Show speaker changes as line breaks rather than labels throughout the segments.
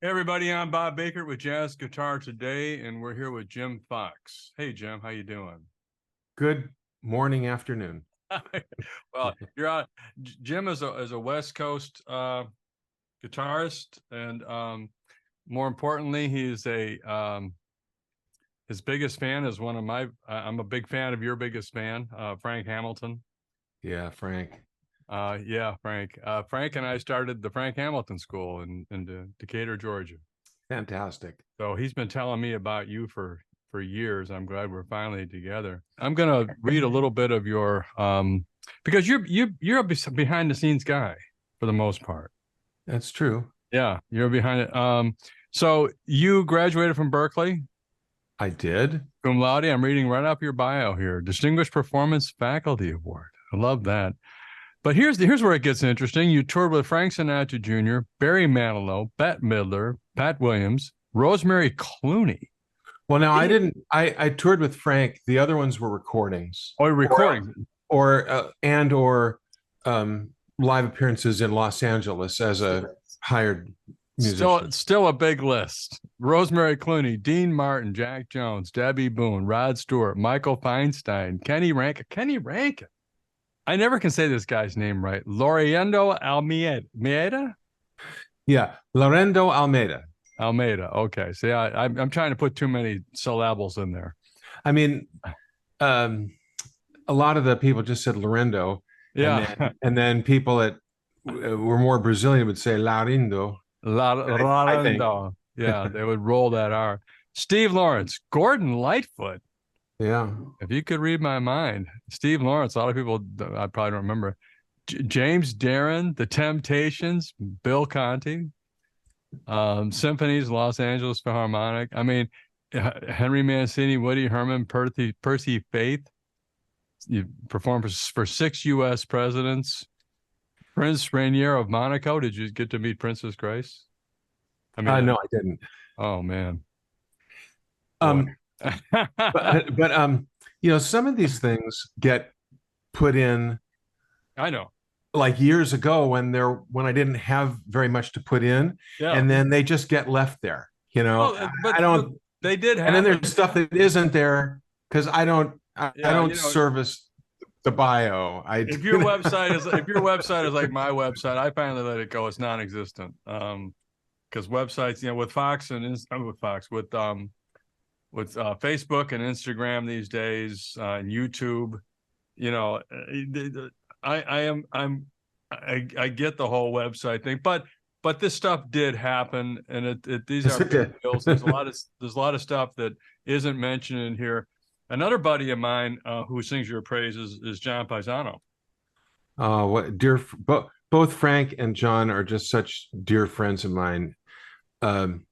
Hey everybody, I'm Bob Bakert with Jazz Guitar Today, and we're here with Jim Fox. Hey Jim, how you doing?
Good morning, afternoon.
Well, you're on. Jim is a West Coast guitarist, and more importantly, he's a his biggest fan is one of my. I'm a big fan of your biggest fan, Frank Hamilton.
Yeah, Frank.
Yeah, Frank. Frank and I started the Frank Hamilton School in Decatur, Georgia.
Fantastic.
So he's been telling me about you for years. I'm glad we're finally together. I'm gonna read a little bit of your because you're a behind the scenes guy for the most part.
That's true.
Yeah, you're behind it. So you graduated from Berkeley,
I did.
cum laude. I'm reading right up your bio here. Distinguished Performance Faculty Award. I love that. But here's where it gets interesting. You toured with Frank Sinatra Jr., Barry Manilow, Bette Midler, Pat Williams, Rosemary Clooney.
Well, now I didn't. I toured with Frank. The other ones were recordings,
Oh,
or
recording.
or live appearances in Los Angeles as a hired musician.
Still a big list. Rosemary Clooney, Dean Martin, Jack Jones, Debby Boone, Rod Stewart, Michael Feinstein, Kenny Rankin. Kenny Rankin. I never can say this guy's name right. Laurendo Almeida?
Yeah, Laurendo Almeida.
Almeida. Okay. See, I'm trying to put too many syllables in there.
I mean, um, a lot of the people just said Laurendo, and
Yeah.
then people that were more Brazilian would say Laurindo. I think.
Laurendo. Yeah, they would roll that R. Steve Lawrence, Gordon Lightfoot.
Yeah.
If you could read my mind, Steve Lawrence, a lot of people I probably don't remember. James Darren, The Temptations, Bill Conti, Symphonies, Los Angeles Philharmonic. I mean, Henry Mancini, Woody Herman, Percy Faith. You performed for 6 U.S. presidents. Prince Rainier of Monaco. Did you get to meet Princess Grace? I mean,
No, I didn't.
oh man, boy.
Um, but some of these things get put in
I know.
like years ago when I didn't have very much to put in,
Yeah.
and then they just get left there.
Well,
I
but
don't.
they did
And then
happen.
there's stuff that isn't there because I
Yeah,
don't service the bio. I
if your website is like my website, I finally let it go. It's non-existent. Because websites, with Fox and with Fox with Facebook and Instagram these days, and YouTube, you know, I am I get the whole website thing, but this stuff did happen, and these
Yes,
are
it
big
did.
deals. There's a lot of stuff that isn't mentioned in here. Another buddy of mine who sings your praises is John Paisano.
What dear both Frank and John are just such dear friends of mine. Um,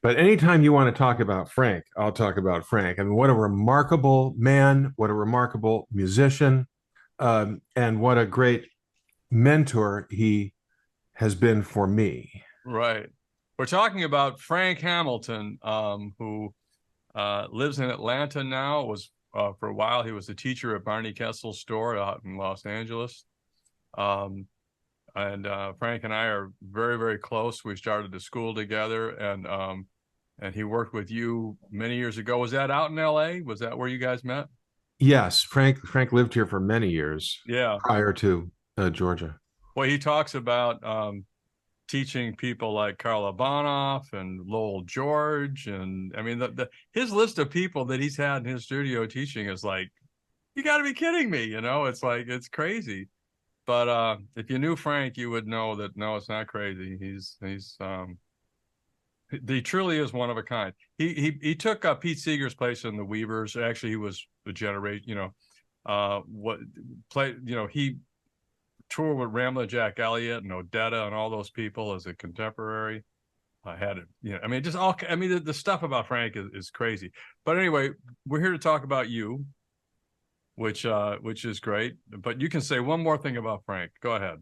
but anytime you want to talk about Frank, I'll talk about Frank. I mean, what a remarkable man, what a remarkable musician, and what a great mentor he has been for me.
Right. We're talking about Frank Hamilton, who lives in Atlanta now. Was for a while he was a teacher at Barney Kessel's store out in Los Angeles. Um, and Frank and I are very, very close. We started the school together, and he worked with you many years ago. Was that out in L.A.? Was that where you guys met?
Yes, Frank lived here for many years
Yeah.
prior to Georgia.
Well, he talks about teaching people like Karl Ivanov and Lowell George, and I mean, his list of people that he's had in his studio teaching is like, you got to be kidding me. It's like it's crazy. But if you knew Frank, you would know that no, it's not crazy. He truly is one of a kind. He took Pete Seeger's place in the Weavers. Actually, he was a generation. What play? He toured with Ramblin' Jack Elliott and Odetta and all those people as a contemporary. I had it. I mean, just all. I mean, the stuff about Frank is crazy. But anyway, we're here to talk about you, which is great. But you can say one more thing about Frank. Go ahead.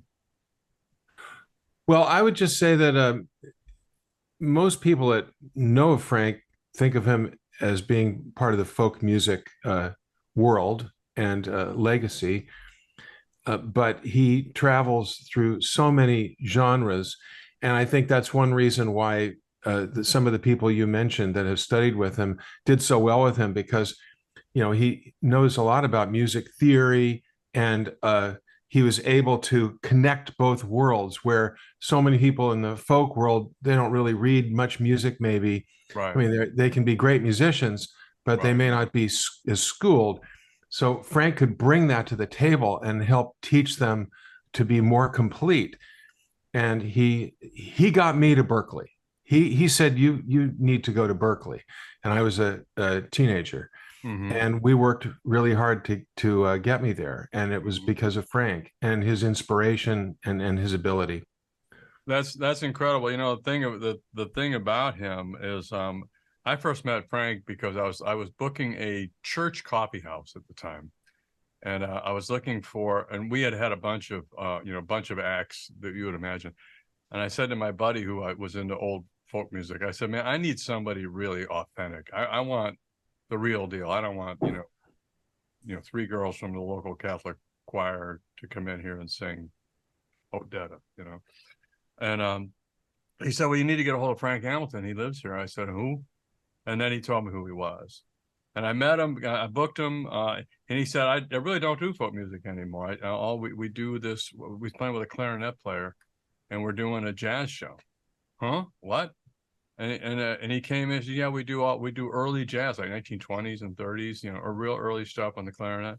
Well, I would just say that most people that know of Frank think of him as being part of the folk music world and legacy. But he travels through so many genres, And I think that's one reason why some of the people you mentioned that have studied with him did so well with him, because he knows a lot about music theory, and he was able to connect both worlds, where so many people in the folk world, they don't really read much music, maybe. I
Right.
mean, they can be great musicians, but they
Right.
may not be as schooled. So Frank could bring that to the table and help teach them to be more complete. And he got me to Berkeley. He said, you need to go to Berkeley, and I was a teenager,
Hmm.
and we worked really hard to get me there, and it was
Hmm.
because of Frank and his inspiration and his ability.
That's incredible. The thing about him is, I first met Frank because I was booking a church coffee house at the time, and I was looking for, and we had a bunch of acts that you would imagine. And I said to my buddy who was into old folk music, I said, man, I need somebody really authentic. I want the real deal. I don't want, three girls from the local Catholic choir to come in here and sing Odetta. And he said, well, you need to get a hold of Frank Hamilton. He lives here. I said, who? And then he told me who he was. And I met him, I booked him, and he said, I really don't do folk music anymore. All we do this, we playing with a clarinet player, and we're doing a jazz show. Huh? What? And he came in and said, yeah, we do early jazz, like 1920s and 30s, or real early stuff on the clarinet.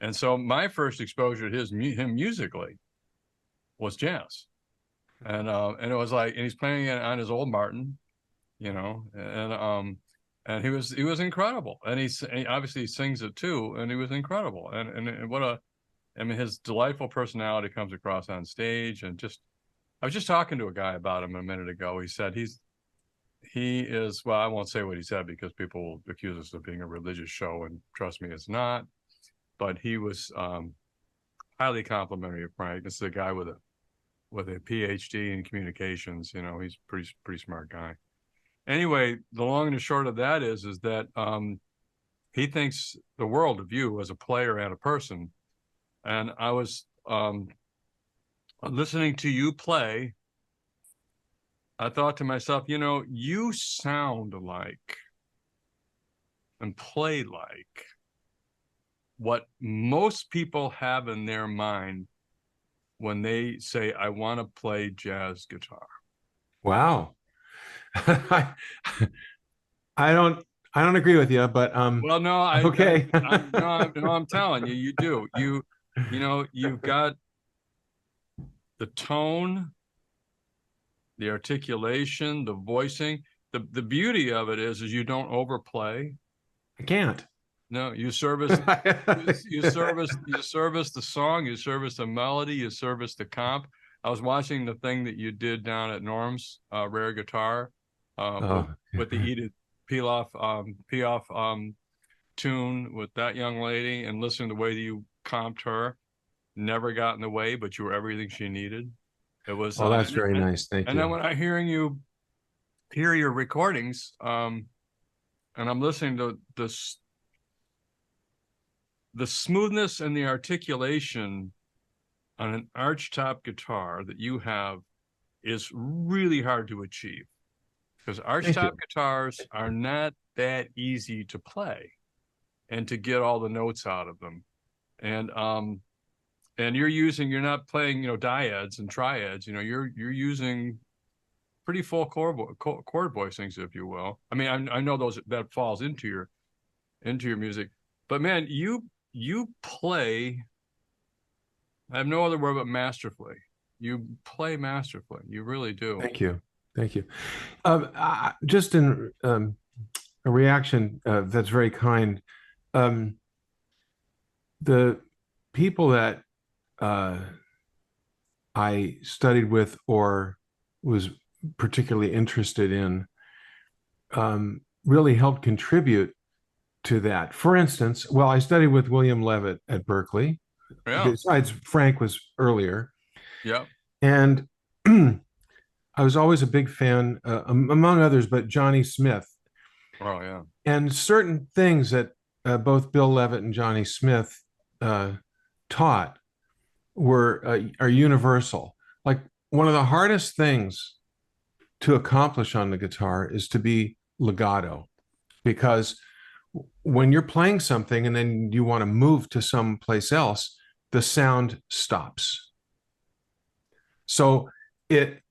And so my first exposure to him musically was jazz. And it was like, and he's playing it on his old Martin, and he was incredible. And he obviously sings it too, and he was incredible. And I mean, his delightful personality comes across on stage. And just, I was just talking to a guy about him a minute ago. He said he is, well, I won't say what he said because people will accuse us of being a religious show, and trust me, it's not. But he was highly complimentary of Frank. This is a guy with a PhD in communications. He's pretty smart guy. Anyway, the long and the short of that is that he thinks the world of you as a player and a person. And I was listening to you play. I thought to myself, you sound like and play like what most people have in their mind when they say, I want to play jazz guitar.
Wow. I, I don't I don't agree with you, but
Well, no,
okay.
I'm telling you, you do. You've got the tone, the articulation, the voicing. The beauty of it is you don't overplay.
I can't.
No, you service the song, you service the melody, you service the comp. I was watching the thing that you did down at Norm's Rare Guitar, with
Oh,
the Edith Piaf tune with that young lady, and listening to the way that you comped her. Never got in the way, but you were everything she needed. It was,
oh, that's very nice. Thank
and then
you.
when I hear your recordings, and I'm listening to this, the smoothness and the articulation on an archtop guitar that you have is really hard to achieve, because
Thank
archtop
you.
guitars are not that easy to play and to get all the notes out of them. And you're not playing, dyads and triads. You're using pretty full chord voicings, if you will. I mean, I know those that falls into your music, but man, you play. I have no other word but masterfully. You play masterfully. You really do.
Thank you. Thank you. Just in a reaction that's very kind. Um, the people that uh, I studied with or was particularly interested in really helped contribute to that. For instance, well, I studied with William Levitt at Berkeley.
Yeah.
Besides, Frank was earlier.
Yeah.
And I was always a big fan, among others, but Johnny Smith.
Oh yeah.
And certain things that both Bill Levitt and Johnny Smith taught are universal. Like one of the hardest things to accomplish on the guitar is to be legato, because when you're playing something and then you want to move to someplace else, the sound stops. So it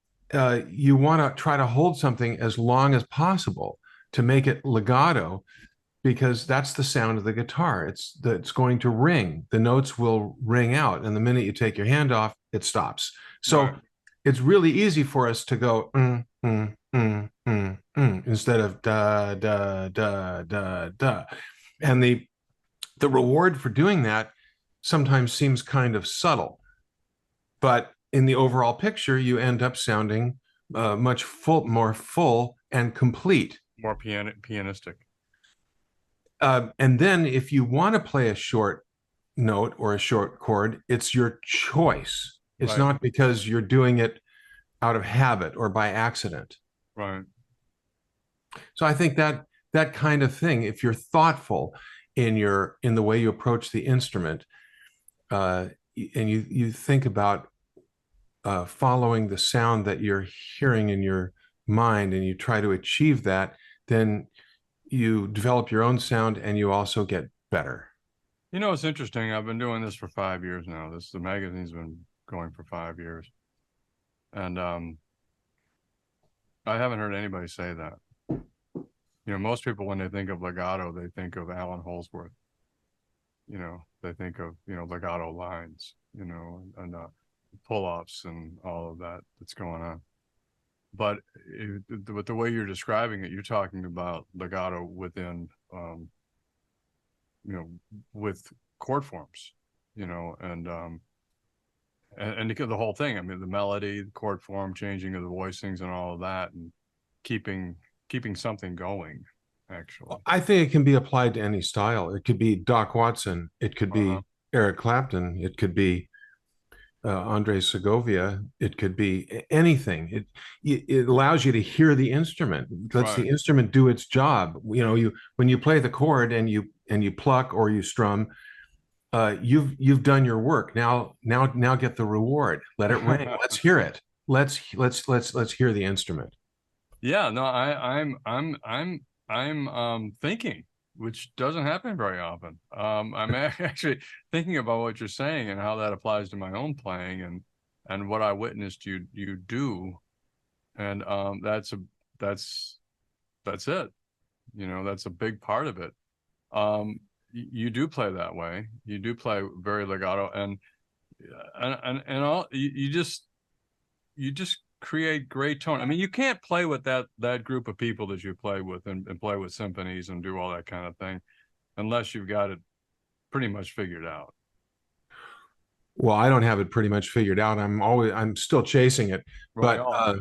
you want to try to hold something as long as possible to make it legato, because that's the sound of the guitar. It's going to ring. The notes will ring out, and the minute you take your hand off, it stops. So
Right.
it's really easy for us to go instead of da da da da da. And the reward for doing that sometimes seems kind of subtle, but in the overall picture, you end up sounding more full and complete.
More pianistic.
And then if you want to play a short note or a short chord, it's your choice. It's
Right.
not because you're doing it out of habit or by accident.
Right.
So I think that that kind of thing, if you're thoughtful in the way you approach the instrument, uh, and you think about following the sound that you're hearing in your mind, and you try to achieve that, then you develop your own sound and you also get better.
You know, it's interesting. I've been doing this for 5 years now. The magazine's been going for 5 years. And I haven't heard anybody say that. You know, most people, when they think of legato, they think of Alan Holdsworth. You know, they think of, legato lines, and pull-offs and all of that that's going on. But with the way you're describing it, you're talking about legato within, with chord forms, and the whole thing. I mean, the melody, the chord form, changing of the voicings, and all of that, and keeping something going. Actually,
I think it can be applied to any style. It could be Doc Watson. It could
uh-huh.
be Eric Clapton. It could be Andre Segovia. It could be anything. It allows you to hear the instrument. It lets
Right.
the instrument do its job. You when you play the chord and you pluck or you strum, you've done your work. Now get the reward. Let it ring. Let's hear it. Let's hear the instrument.
Yeah, no, I'm thinking, which doesn't happen very often. I'm actually thinking about what you're saying and how that applies to my own playing, and what I witnessed you do, and that's that's it. That's a big part of it. You do play that way. You do play very legato, and all you just create great tone. I mean, you can't play with that group of people that you play with, and play with symphonies and do all that kind of thing, unless you've got it pretty much figured out.
Well, I don't have it pretty much figured out. I'm still chasing it,
Well, we
but
all are.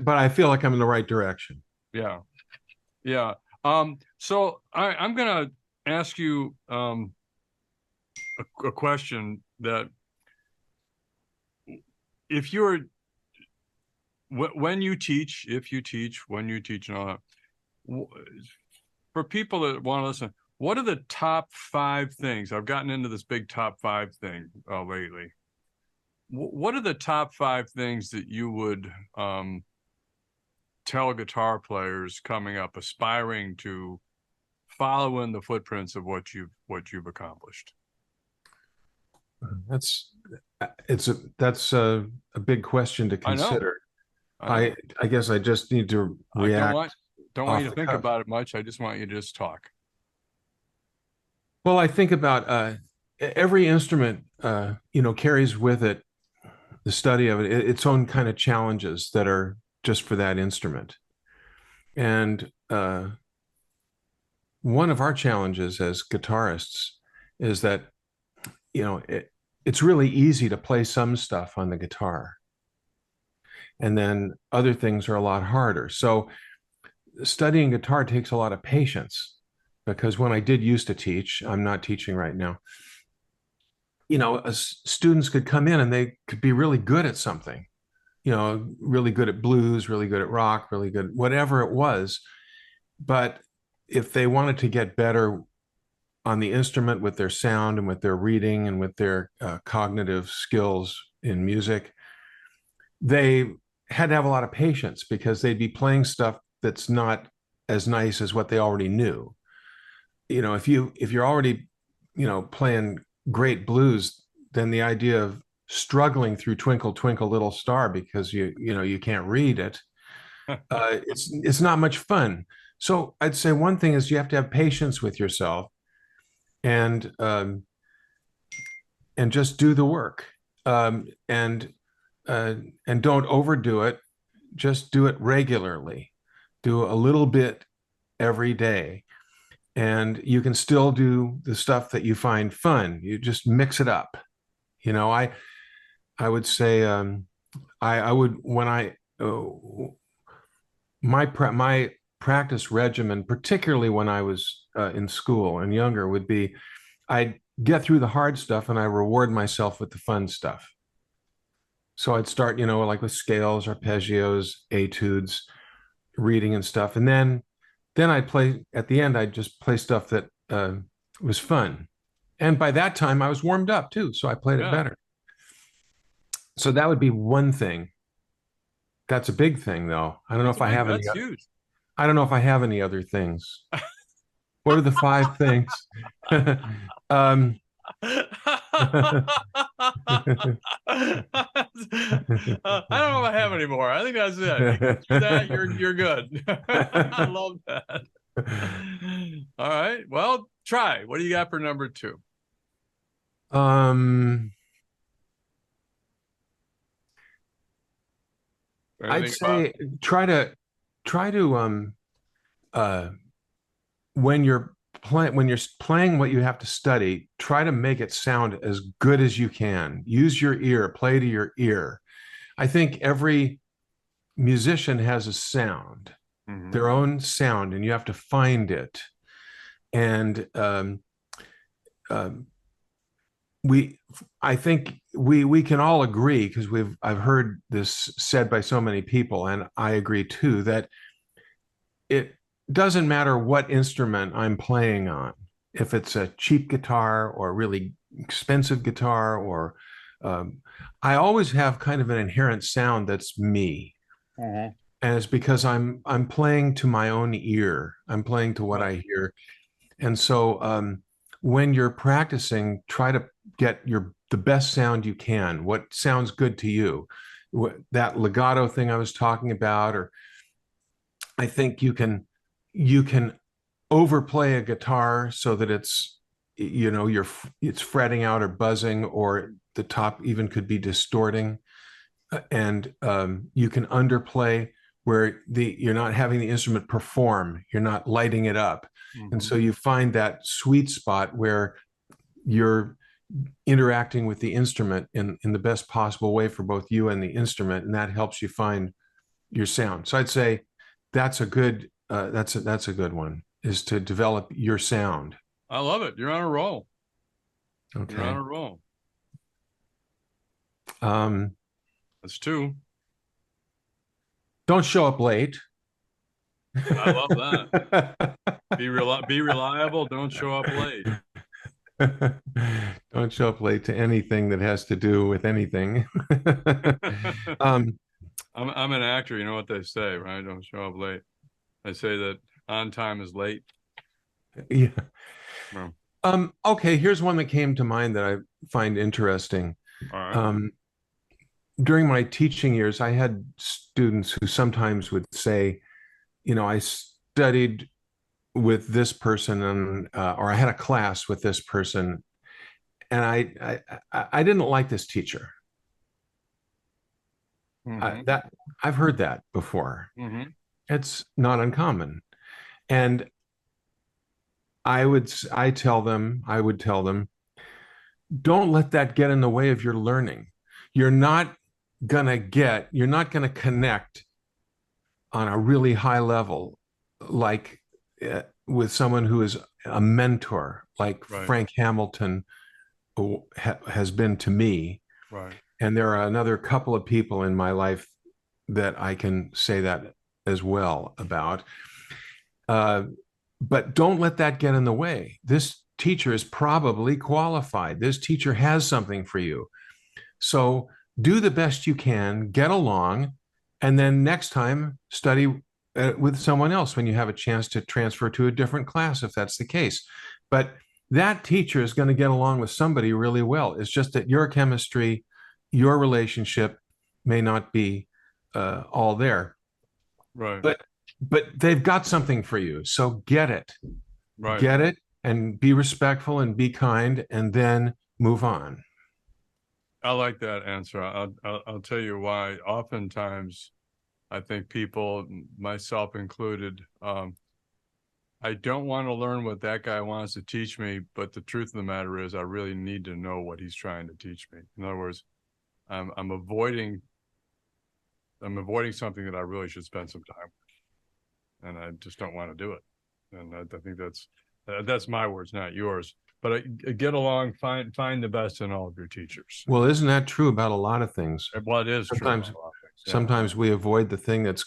Yeah.
I feel like I'm in the right direction.
Yeah. Yeah. So I'm gonna ask you a question that, if you're when you teach, if you teach, when you teach, and all that, for people that want to listen, what are the top 5 things? I've gotten into this big top 5 thing lately. What are the top 5 things that you would tell guitar players coming up, aspiring to follow in the footprints of what you've accomplished?
That's that's a big question to
I know,
consider.
I know.
I guess I just need to
I
react
don't want you
off
to
the
think
cuff.
about it much. I just want you to just talk.
Well, I think about every instrument, carries with it the study of its own kind of challenges that are just for that instrument. And one of our challenges as guitarists is that, it's really easy to play some stuff on the guitar, and then other things are a lot harder. So studying guitar takes a lot of patience, because when I did used to teach, I'm not teaching right now, students could come in and they could be really good at something, really good at blues, really good at rock, really good, whatever it was. But if they wanted to get better on the instrument with their sound and with their reading and with their cognitive skills in music, they had to have a lot of patience because they'd be playing stuff that's not as nice as what they already knew. You know, if you're already, playing great blues, then the idea of struggling through Twinkle Twinkle Little Star because you can't read it, it's not much fun. So I'd say one thing is you have to have patience with yourself and just do the work, and don't overdo it. Just do it regularly. Do a little bit every day, and you can still do the stuff that you find fun. You just mix it up. I would say, I would when I my practice regimen, particularly when I was in school and younger, would be I'd get through the hard stuff and I reward myself with the fun stuff. So I'd start, like with scales, arpeggios, etudes, reading and stuff, and then I'd play at the end. I'd just play stuff that was fun, and by that time I was warmed up too, so I played it better. So that would be one thing. That's a big thing, though. I don't know if I have any.
That's huge.
I don't know if I have any other things. What are the 5 things?
I don't know if I have any more. I think that's it. That you're good. I love that. All right. Well, try. What do you got for number 2?
I'd say try to when you're playing what you have to study, try to make it sound as good as you can. Use your ear, play to your ear. I think every musician has a sound, their own sound, and you have to find it. And I think we can all agree, because I've heard this said by so many people, and I agree too, that it doesn't matter what instrument I'm playing on, if it's a cheap guitar or a really expensive guitar, or I always have kind of an inherent sound that's me. And it's because I'm playing to my own ear. I'm playing to what I hear. And so when you're practicing, try to get the best sound you can. What sounds good to you? That legato thing I was talking about, or I think you can overplay a guitar so that it's fretting out or buzzing, or the top even could be distorting, and you can underplay where you're not having the instrument perform, you're not lighting it up. And so you find that sweet spot where you're interacting with the instrument in the best possible way for both you and the instrument, and that helps you find your sound. So I'd say that's a good one, is to develop your sound.
I love it. You're on a roll.
Okay.
You're on a roll. That's 2.
Don't show up late.
I love that. Be reliable. Don't show up late.
Don't show up late to anything that has to do with anything.
I'm an actor. You know what they say, right? Don't show up late. I say that on time is late.
Yeah.
Well,
okay, here's one that came to mind that I find interesting.
all right.
During my teaching years, I had students who sometimes would say, I studied with this person, and or I had a class with this person, and I didn't like this teacher. I've heard that before. It's not uncommon. And I would tell them, don't let that get in the way of your learning. You're not gonna connect on a really high level, like with someone who is a mentor, like Frank Hamilton has been to me.
Right.
And there are another couple of people in my life that I can say that as well about. But don't let that get in the way. This teacher is probably qualified. This teacher has something for you. So do the best you can, get along, and then next time study with someone else when you have a chance to transfer to a different class, if that's the case. But that teacher is going to get along with somebody really well. It's just that your chemistry, your relationship may not be all there.
Right.
But they've got something for you. So
Right.
get it, and be respectful and be kind, and then move on.
I like that answer. I'll tell you why. Oftentimes, I think people, myself included, I don't want to learn what that guy wants to teach me, but the truth of the matter is, I really need to know what he's trying to teach me. In other words, I'm avoiding something that I really should spend some time with, and I just don't want to do it. And I think that's my words, not yours. But get along, find the best in all of your teachers.
Well, isn't that true about a lot of things?
Well, it is
Sometimes,
true. Yeah.
sometimes we avoid the thing that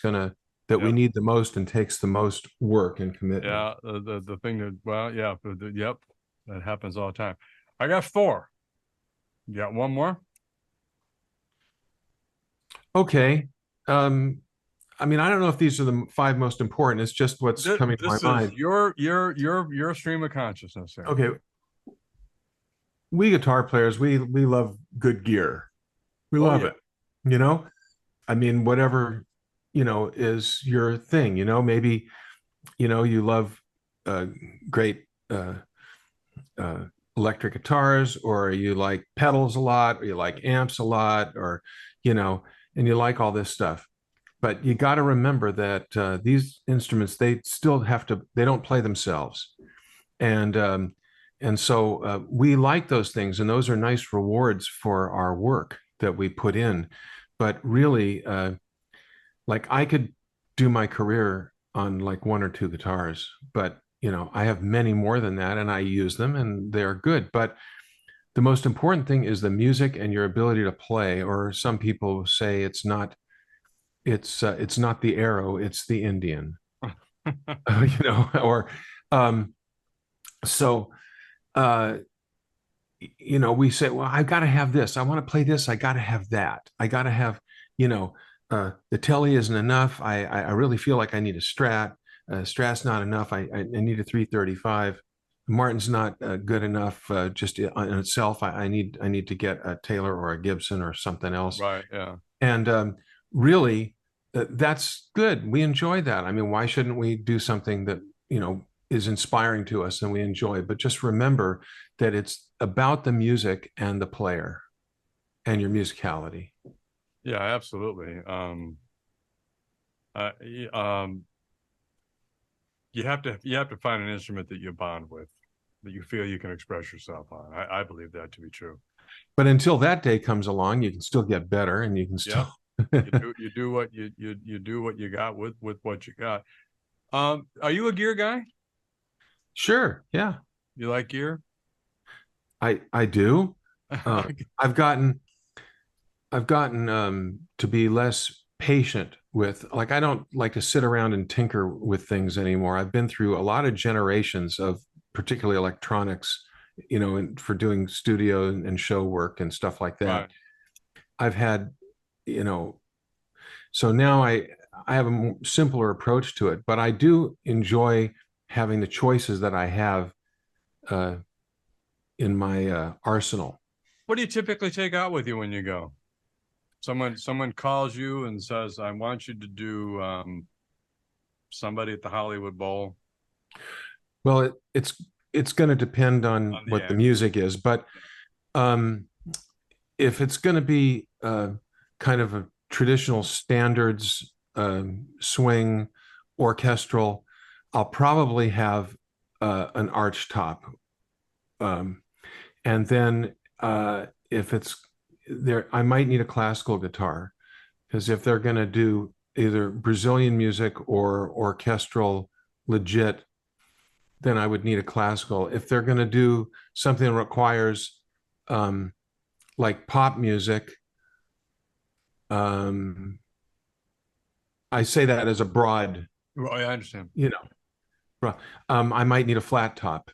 we need the most and takes the most work and commitment.
Yeah, the thing that, well, yeah, yep, that happens all the time. I got 4. You got one more?
Okay. I mean, I don't know if these are the 5 most important. It's just what's coming to my mind.
Your stream of consciousness here.
Okay. We guitar players, we love good gear. We love it. You know, I mean, whatever, is your thing, maybe, you love great electric guitars, or you like pedals a lot, or you like amps a lot, or, and you like all this stuff. But you got to remember that these instruments, they don't play themselves. And so we like those things, and those are nice rewards for our work that we put in. But really, like, I could do my career on like 1 or 2 guitars, but I have many more than that, and I use them, and they're good. But the most important thing is the music and your ability to play. Or some people say it's not the arrow, it's the Indian. Or so we say, well, I've got to have this. I want to play this. I got to have that. I got to have, the telly isn't enough. I really feel like I need a Strat. Strat's not enough. I need a 335. Martin's not good enough just in itself. I need to get a Taylor or a Gibson or something else.
Right. Yeah.
And really, that's good. We enjoy that. I mean, why shouldn't we do something that, is inspiring to us and we enjoy? But just remember that it's about the music and the player and your musicality.
Yeah, absolutely. You have to find an instrument that you bond with, that you feel you can express yourself on. I believe that to be true.
But until that day comes along, you can still get better, and you can still
you do what you got with what you got. Are you a gear guy?
Sure. Yeah.
You like gear?
I do. I've gotten to be less patient with, like, I don't like to sit around and tinker with things anymore. I've been through a lot of generations of particularly electronics, for doing studio and show work and stuff like that.
Right.
I've had, so now I have a simpler approach to it, but I do enjoy having the choices that I have in my arsenal.
What do you typically take out with you when you go? Someone calls you and says, I want you to do somebody at the Hollywood Bowl.
Well, it's going to depend on what the music is, but if it's going to be kind of a traditional standards swing orchestral, I'll probably have an arch top. And then if it's there, I might need a classical guitar, because if they're going to do either Brazilian music or orchestral legit, then I would need a classical. If they're going to do something that requires like pop music, I say that as a broad.
Well, I understand.
I might need a flat top.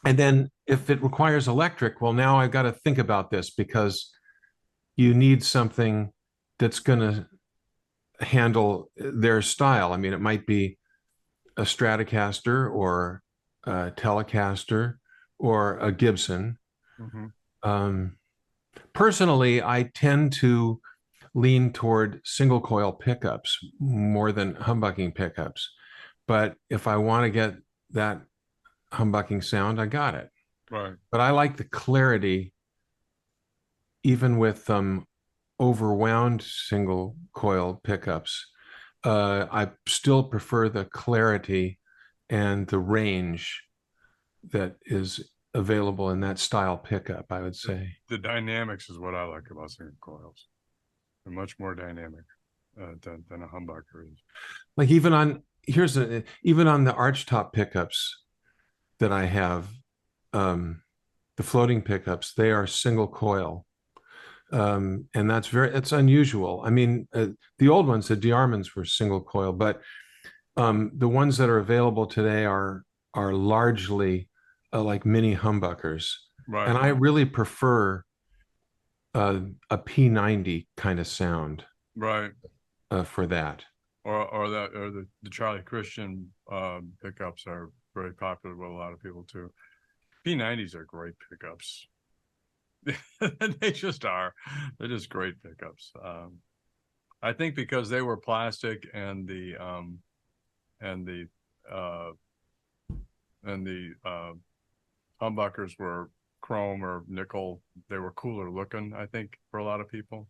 And then if it requires electric, well, now I've got to think about this, because you need something that's going to handle their style. I mean, it might be a Stratocaster or a Telecaster or a Gibson.
Hmm.
Um, Personally, I tend to lean toward single coil pickups more than humbucking pickups. But if I want to get that humbucking sound, I got it.
Right.
But I like the clarity, even with overwound single coil pickups. I still prefer the clarity and the range that is available in that style pickup, I would say.
The dynamics is what I like about single coils. They're much more dynamic than a humbucker is.
Like even on the archtop pickups that I have, the floating pickups, they are single coil. And it's unusual. I mean, the old ones, the DeArmonds were single coil, but the ones that are available today are largely like mini humbuckers, and
Right.
I really prefer a P90 kind of sound
Right.
for that.
Or the Charlie Christian pickups are very popular with a lot of people too. P90s are great pickups. They just are. They're just great pickups. I think because they were plastic and the uh, humbuckers were chrome or nickel, they were cooler looking, I think, for a lot of people.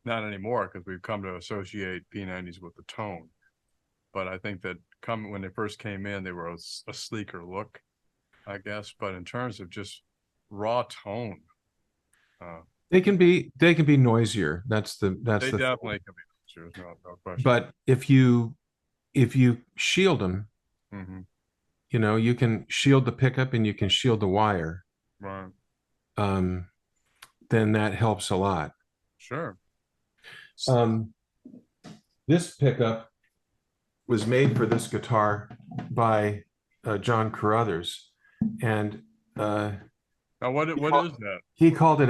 Not anymore because we've come to associate P90s with the tone. But I think that when they first came in, they were a sleeker look, I guess. But in terms of just raw tone, uh,
they can be noisier. That's
they
the thing.
definitely can be. There's no question.
But if you shield them,
Hmm.
you can shield the pickup and you can shield the wire.
Right.
Um, then that helps a lot.
Sure.
Um, this pickup was made for this guitar by John Carruthers, and
Now, what
he
what
called,
is that?
he called it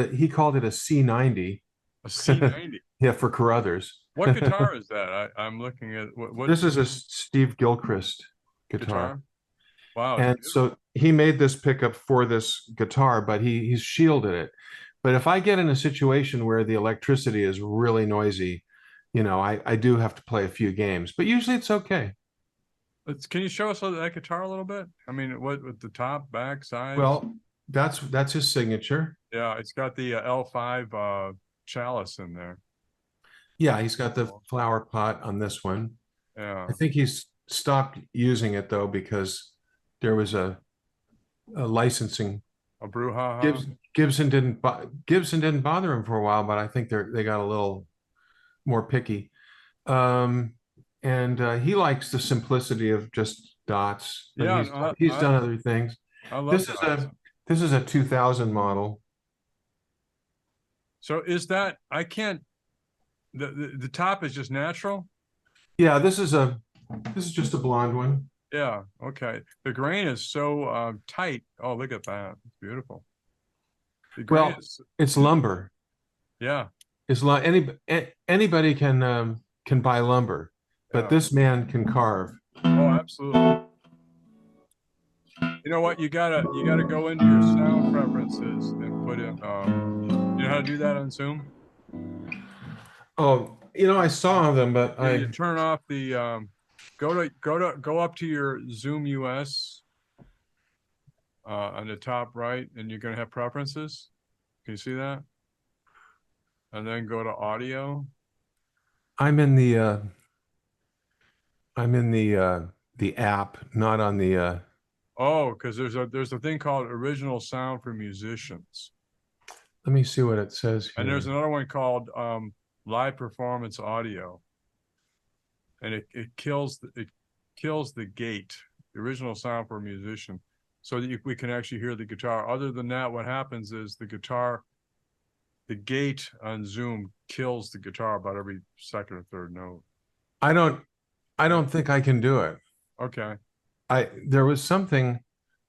a C90.
A C90.
Yeah, for Carruthers.
What guitar is that? I'm looking at what
This is a Steve Gilchrist guitar.
guitar? Wow, it's
And
beautiful.
so he made this pickup for this guitar, but he's shielded it. But if I get in a situation where the electricity is really noisy, I do have to play a few games, but usually it's okay.
Can you show us that guitar a little bit? I mean, what with the top, back, sides?
Well, that's his signature.
Yeah, it's got the L5 chalice in there.
Yeah, he's got the flower pot on this one. I
Yeah,
think he's stopped using it though because there was a licensing.
a brouhaha.
Gibson didn't bother him for a while, but I think they got a little more picky. Um, and he likes the simplicity of just dots, but
Yeah,
he's done other things.
I love
This is
dots.
a 2000 model.
So is that I can't the top is just natural?
Yeah, this is just a blonde one.
Yeah, okay. The grain is so tight. Oh, look at that. It's beautiful. The grain
Well,
is
it's lumber.
yeah,
Anybody can buy lumber, but
yeah.
this man can carve.
Oh, absolutely. You know what? You gotta go into your sound preferences and put in you know how to do that on Zoom?
Oh, I saw them, but
Yeah, you turn off the go up to your Zoom US on the top right, and you're gonna have preferences. Can you see that? And then go to audio.
I'm in the uh, I'm in the app, not on the.
Oh, because there's a thing called original sound for musicians,
Let me see what it says
and there's
here.
another one called live performance audio, and it kills the gate, the original sound for a musician, so that we can actually hear the guitar. Other than that, what happens is the gate on Zoom kills the guitar about every second or third note.
I don't I
Yeah.
don't think I can do it.
Okay.
There was something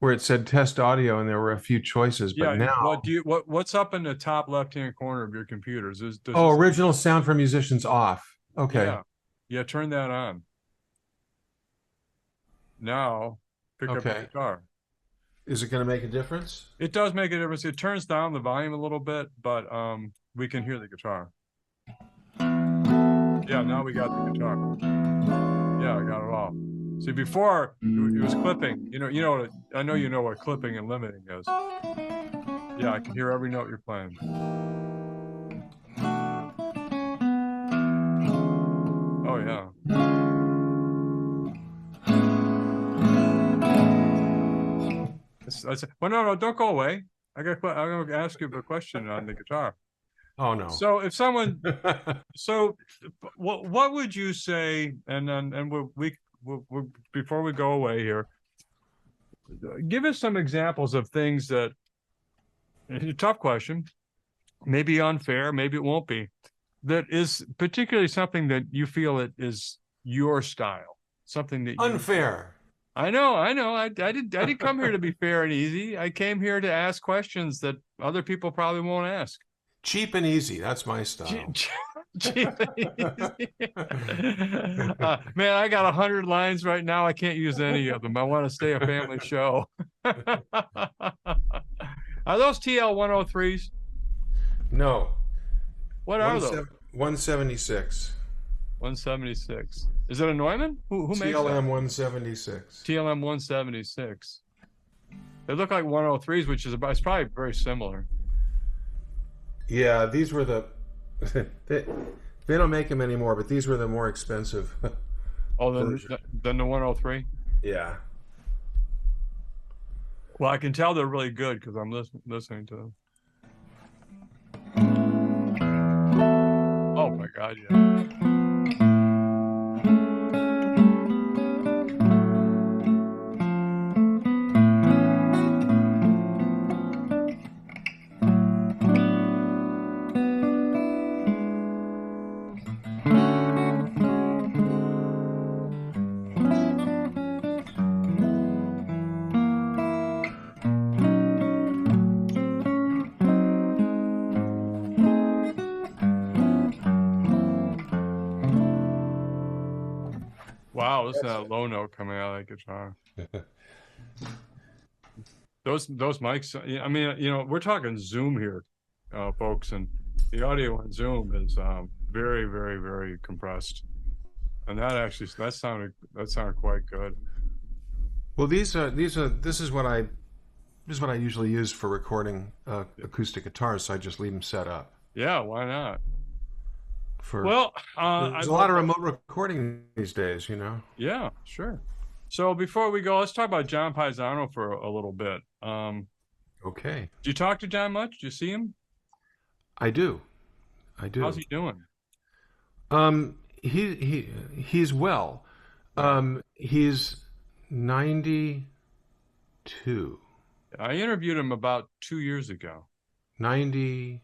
where it said test audio and there were a few choices, but
Yeah.
now,
What's up in the top left-hand corner of your computers? Does
oh,
this?
original sound for musicians off. Okay.
Yeah. Yeah. Turn that on. Now pick up your
Okay.
guitar.
Is it going to make a difference?
It does make a difference. It turns down the volume a little bit, but we can hear the guitar. Yeah, now we got the guitar. Yeah, I got it all. See, before it was clipping. I know you know what clipping and limiting is. Yeah, I can hear every note you're playing. Oh yeah. Well, no, don't go away. I'm gonna ask you a question on the guitar.
Oh no.
So if someone, so what would you say? And before we go away here, give us some examples of things that. It's a tough question, maybe unfair, maybe it won't be. That is particularly something that you feel it is your style, something that
Unfair.
I know. I didn't come here to be fair and easy. I came here to ask questions that other people probably won't ask.
Cheap and easy. That's my style.
Cheap and easy. Man, I got 100 lines right now. I can't use any of them. I want to stay a family show. Are those TL 103s?
No.
What are those?
176.
176. Is it a Neumann? Who makes that?
TLM 176.
TLM 176. They look like 103s, which is it's probably very similar.
Yeah, these were the they don't make them anymore, but these were the more expensive.
Oh, than the 103?
Yeah.
Well, I can tell they're really good because I'm listening to them. Oh my God, yeah. Wow, listen to that low note coming out of that guitar. Those mics, I mean, we're talking Zoom here, folks, and the audio on Zoom is very, very, very compressed. And that sounded quite good.
Well, this is what I usually use for recording acoustic guitars, so I just leave them set up.
Yeah, why not?
There's a lot of remote recording these days,
Yeah, sure. So before we go, let's talk about John Paisano for a little bit.
Okay.
Do you talk to John much? Do you see him?
I do.
How's he doing?
He's well. He's 92.
I interviewed him about 2 years ago.
92,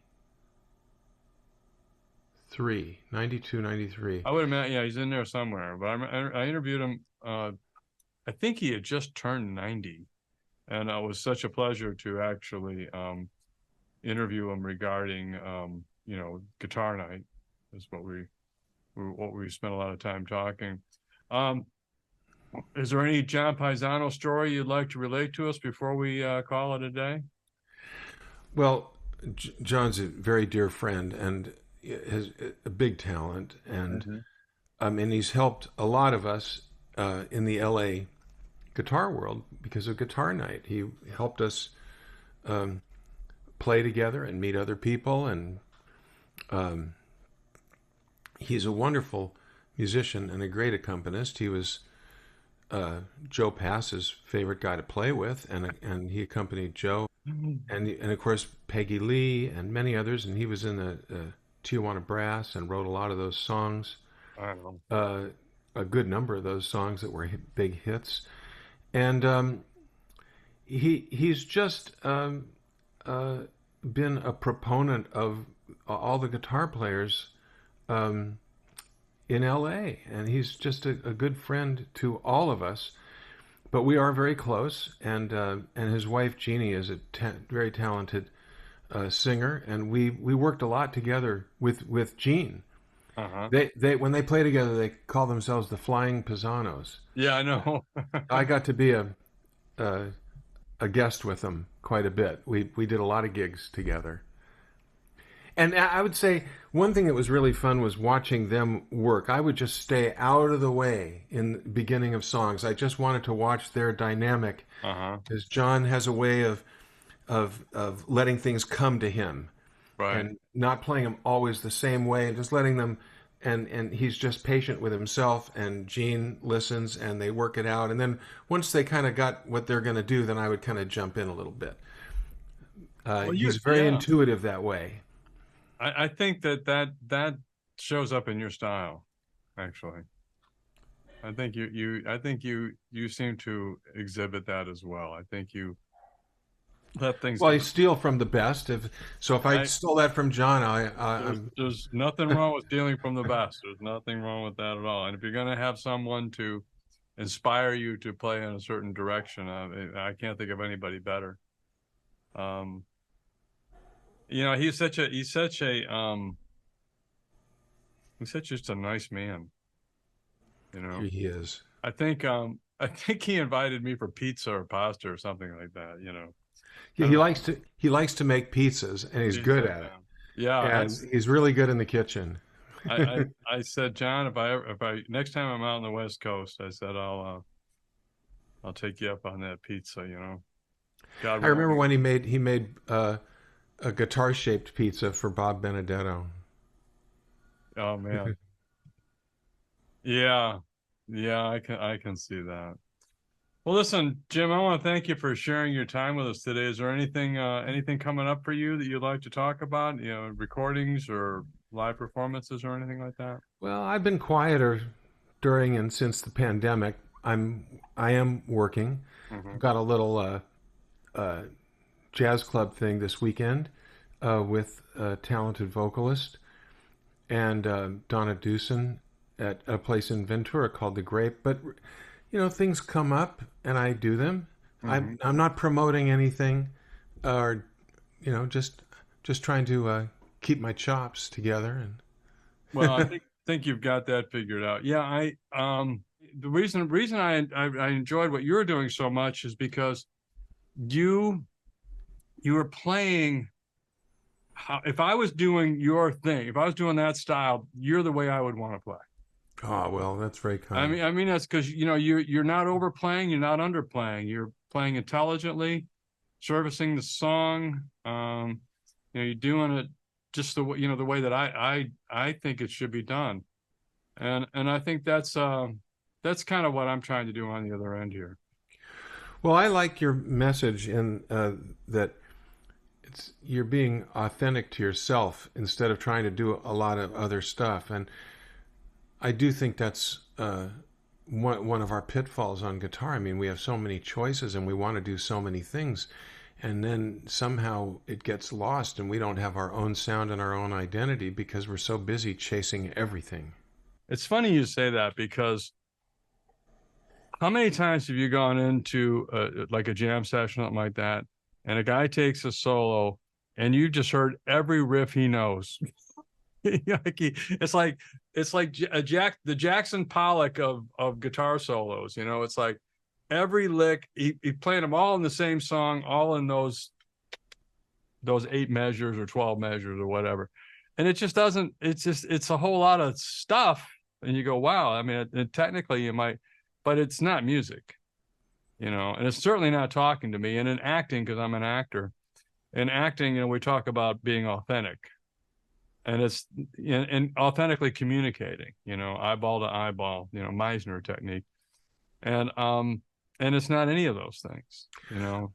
93.
I would imagine, yeah, he's in there somewhere. But I interviewed him. I think he had just turned 90, and it was such a pleasure to actually interview him regarding Guitar Night. Is what we spent a lot of time talking. Is there any John Paisano story you'd like to relate to us before we call it a day?
Well, John's a very dear friend and has a big talent, and and he's helped a lot of us in the LA guitar world because of Guitar Night. He helped us play together and meet other people, and he's a wonderful musician and a great accompanist. He was Joe Pass's favorite guy to play with, and he accompanied Joe, and of course Peggy Lee and many others, and he was in the Tijuana Brass and wrote a lot of those songs.
I know.
A good number of those songs that were big hits, and he's just been a proponent of all the guitar players in LA, and he's just a good friend to all of us. but we are very close, and his wife Jeannie is a very talented singer, and we worked a lot together with Gene.
Uh-huh.
They when they play together, they call themselves the Flying Pisanos.
Yeah, I know.
I got to be a, a guest with them quite a bit. We did a lot of gigs together. And I would say one thing that was really fun was watching them work. I would just stay out of the way in the beginning of songs. I just wanted to watch their dynamic,
Uh-huh.
because John has a way of letting things come to him
Right.
and not playing them always the same way, and just letting them, and he's just patient with himself, and Gene listens and they work it out, and then once they kind of got what they're going to do, then I would kind of jump in a little bit.
Well,
He's
you're
very
yeah.
intuitive that way.
I think that shows up in your style, actually. I think you seem to exhibit that as well. I think you let things
Well, I
go.
steal from the best. If I
I
stole that from John,
there's
I'm
there's nothing wrong with stealing from the best. There's nothing wrong with that at all. And if you're gonna have someone to inspire you to play in a certain direction, I can't think of anybody better. Um, he's such just a nice man. You know,
he is.
I think he invited me for pizza or pasta or something like that.
He,
I
he
don't
likes to he likes to make pizzas, and he's good
pizza.
at it.
Yeah,
And he's really good in the kitchen.
I said, John, if I next time I'm out on the West Coast, I said I'll take you up on that pizza. God
I remember
willing.
when he made a guitar shaped pizza for Bob Benedetto.
Oh man, yeah, yeah, I can see that. Well, listen, Jim, I want to thank you for sharing your time with us today. Is there anything coming up for you that you'd like to talk about? Recordings or live performances or anything like that?
Well, I've been quieter during and since the pandemic. I am working.
Hmm.
I've got a little uh, jazz club thing this weekend with a talented vocalist and Donna Dewson at a place in Ventura called The Grape. But things come up and I do them. I'm
Hmm.
I'm not promoting anything, or just trying to keep my chops together.
Well, I
And
think you've got that figured out. Yeah, the reason I enjoyed what you were doing so much is because you you were playing if I was doing your thing, if I was doing that style, you're the way I would want to play.
oh well, that's very
I
kind.
mean, I mean that's because you're not overplaying, you're not underplaying, you're playing intelligently, servicing the song. You're doing it just the way that I think it should be done, and I think that's kind of what I'm trying to do on the other end here.
Well, I like your message in that you're being authentic to yourself instead of trying to do a lot of other stuff. And I do think that's one of our pitfalls on guitar. I mean, we have so many choices and we want to do so many things, and then somehow it gets lost and we don't have our own sound and our own identity because we're so busy chasing everything.
It's funny you say that because how many times have you gone into like a jam session, something like that, and a guy takes a solo, and you just heard every riff he knows? It's like the Jackson Pollock of guitar solos. It's like every lick he playing them all in the same song, all in those 8 measures or 12 measures or whatever, and it just doesn't. It's a whole lot of stuff, and you go, wow. I mean, technically you might, but it's not music, and it's certainly not talking to me. And in acting, because I'm an actor, in acting, we talk about being authentic, and it's and authentically communicating, eyeball to eyeball, Meisner technique, and it's not any of those things.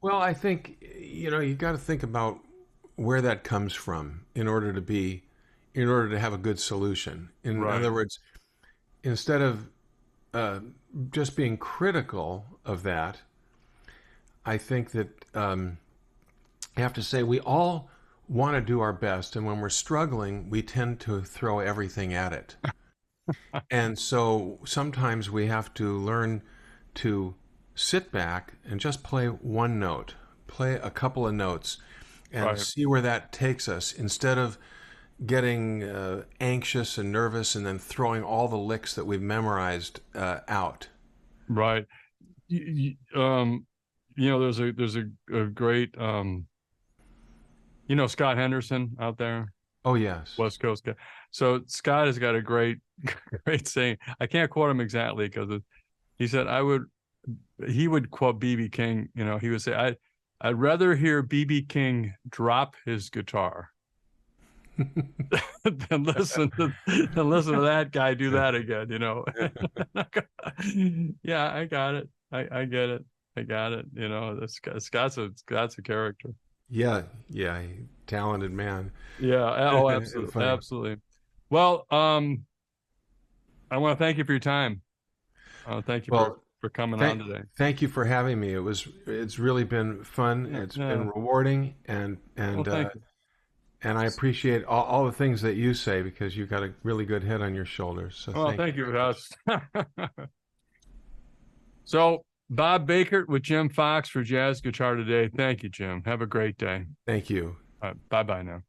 Well, I think you got to think about where that comes from in order to have a good solution. In
Right.
other words, instead of uh, just being critical of that, I think that you have to say we all want to do our best, and when we're struggling, we tend to throw everything at it. And so sometimes we have to learn to sit back and just play one note, play a couple of notes, and
Right.
see where that takes us instead of getting anxious and nervous and then throwing all the licks that we've memorized out.
Right. There's a great Scott Henderson out there,
Oh, yes.
West Coast guy. So Scott has got a great great saying. I can't quote him exactly because he said he would quote BB King, he would say, I'd rather hear BB King drop his guitar than listen to that guy do that again. Yeah, I got it. I get it. I got it. Scott's a character.
Yeah, yeah, talented man.
Yeah. Oh,
And
absolutely.
funny.
Absolutely. Well, I want to thank you for your time. Thank you
Well,
for coming on
thank
today.
thank you for having me. It's really been fun.
Yeah,
It's
yeah.
been rewarding,
Well, thank you.
and I appreciate all the things that you say because you've got a really good head on your shoulders. So
Well,
thank
thank
you.
you, House. So, Bob Bakert with Jim Fox for Jazz Guitar Today. Thank you, Jim. Have a great day.
Thank you.
Bye bye now.